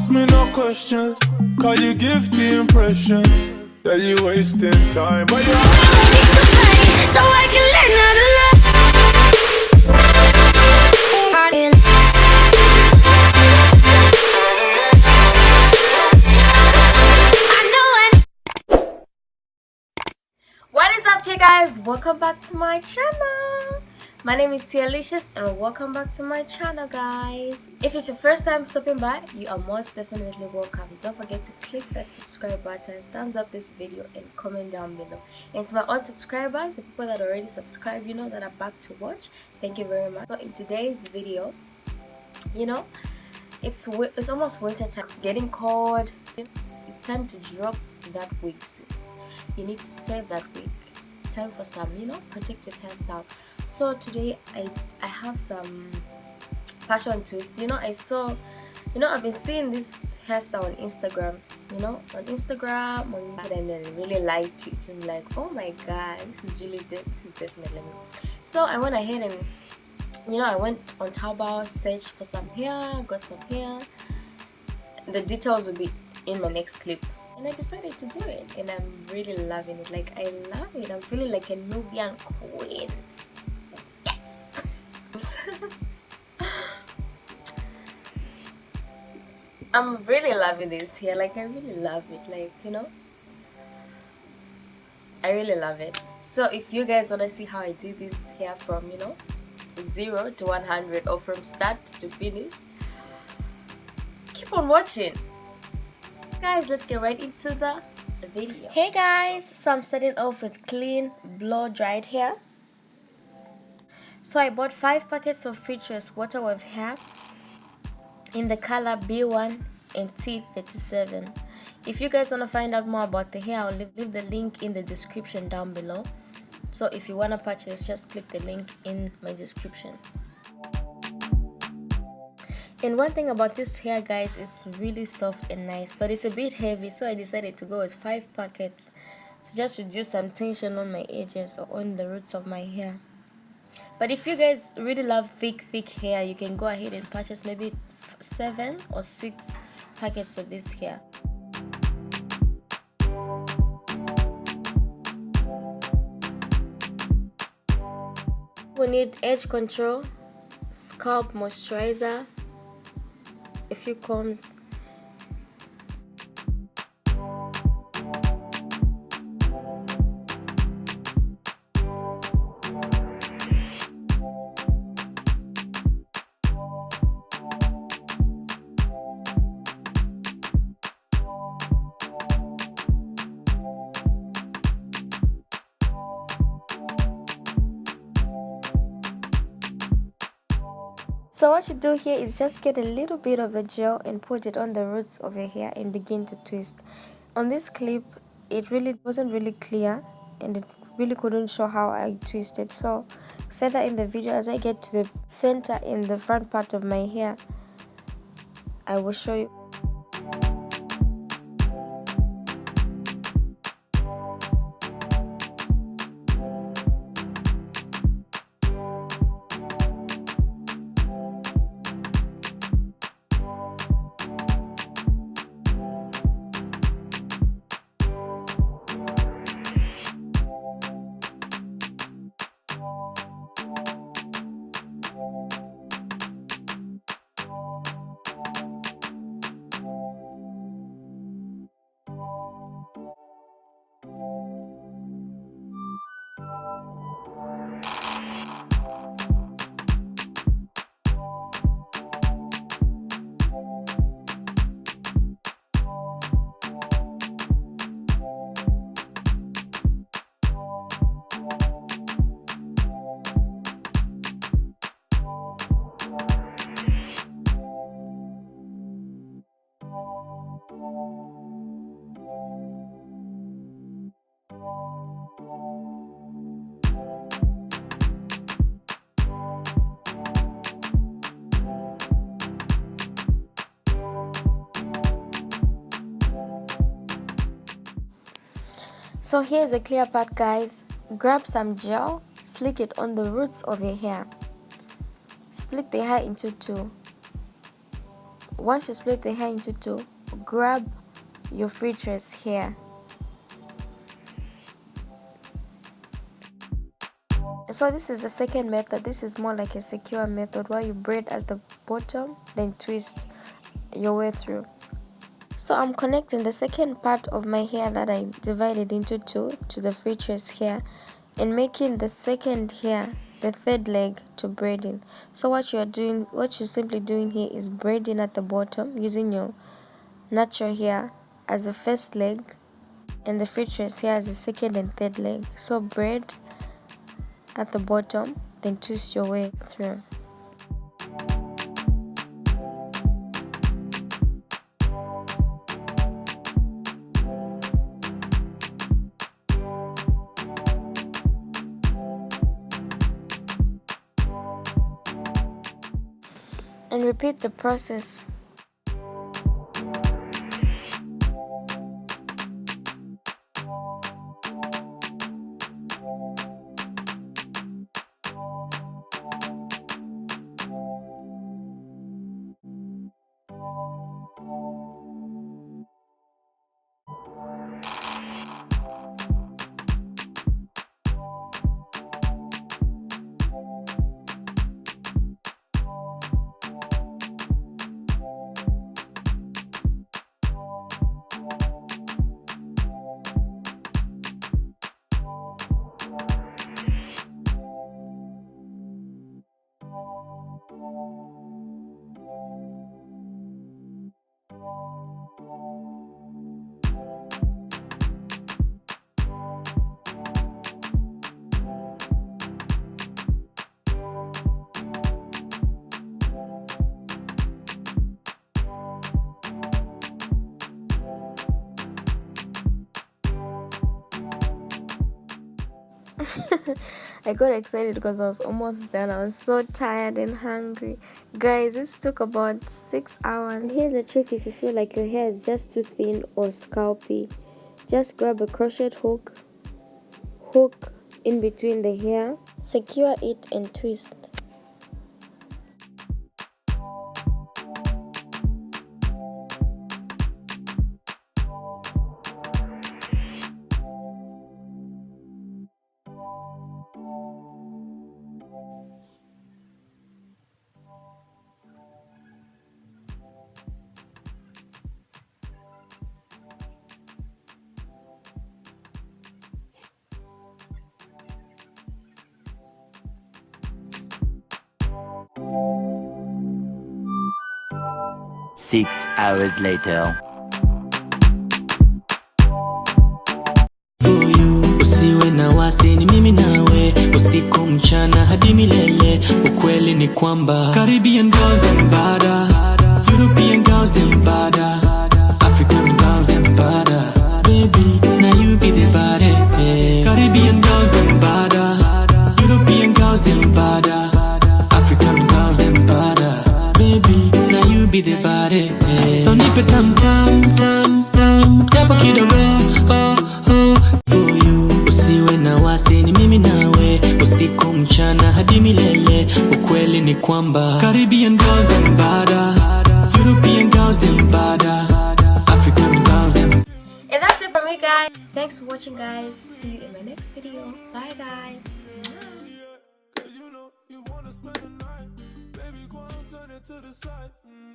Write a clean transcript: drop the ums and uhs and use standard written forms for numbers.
ask me no questions, cause you give the impression that you're wasting time. But you're so I can learn how to love. What is up, hey guys? Welcome back to my channel. My name is Tiye and welcome back to my channel, guys. If it's your first time stopping by, you are most definitely welcome. Don't forget to click that subscribe button, thumbs up this video, and comment down below. And to my old subscribers, the people that already subscribe, you know, that are back to watch, thank you very much. So in today's video, you know, it's almost winter time. It's getting cold. It's time to drop that wig, sis. You need to save that wig. Time for some, you know, protective hairstyles. So today I have some fashion twists. You know, I've been seeing this hairstyle on Instagram, you know, and then I really liked it. I'm like, oh my god, this is definitely me. So I went ahead and, you know, I went on Taobao, searched for some hair, got some hair. The details will be in my next clip. And I decided to do it, and I'm really loving it. Like, I love it. I'm feeling like a Nubian queen. Yes. I'm really loving this here. Like, I really love it. Like, you know, I really love it. So if you guys want to see how I do this hair from, you know, 0 to 100 or from start to finish, keep on watching. Guys, let's get right into the video. Hey guys, so I'm starting off with clean blow dried hair. So I bought 5 packets of Featureless water wave hair in the color B1 and T37. If you guys want to find out more about the hair, I'll leave the link in the description down below. So if you want to purchase, just click the link in my description. And one thing about this hair, guys, is really soft and nice, but it's a bit heavy, so I decided to go with 5 packets to just reduce some tension on my edges or on the roots of my hair. But if you guys really love thick hair, you can go ahead and purchase maybe 7 or 6 packets of this hair. We need edge control, scalp moisturizer, a few combs, So what you do here is just get a little bit of the gel and put it on the roots of your hair and begin to twist. On this clip, it really wasn't really clear and it really couldn't show how I twisted. So further in the video, as I get to the center in the front part of my hair, I will show you. So here's a clear part, guys. Grab some gel, slick it on the roots of your hair. Split the hair into 2. once you split the hair into two, grab your free trace hair. So this is the second method. This is more like a secure method where you braid at the bottom, then twist your way through. So I'm connecting the second part of my hair that I divided into two to the free trace hair, and making the second hair the third leg to braiding. So what you're simply doing here is braiding at the bottom using your natural hair as the first leg and the free trace hair as the second and third leg. So braid at the bottom, then twist your way through. And repeat the process. I got excited because I was almost done. I was so tired and hungry. Guys, this took about 6 hours. And here's a trick: if you feel like your hair is just too thin or scalpy, just grab a crochet hook in between the hair, secure it and twist. Six hours later. Usiwe na wasi, ni mimi nawe, usiku mchana hadi milele. Ukweli ni kwamba Caribbean girls them bada, European girls them bada, African girls them bada. Baby, now you be the body. Caribbean girls them bada, European girls them bada, African girls them bada. Baby, now you be the body. So nipe tam tam tam tam, japo kidogo, oh oh. For you, usiwe na wasi, ni mimi nawe, usiku mchana hadi milele. Ukweli ni kwamba Caribbean girls them bada, European girls them bada, African girls them. And that's it for me, guys. Thanks for watching, guys. See you in my next video. Bye, guys. You know you wanna spend the night, baby, go on, turn it to the side.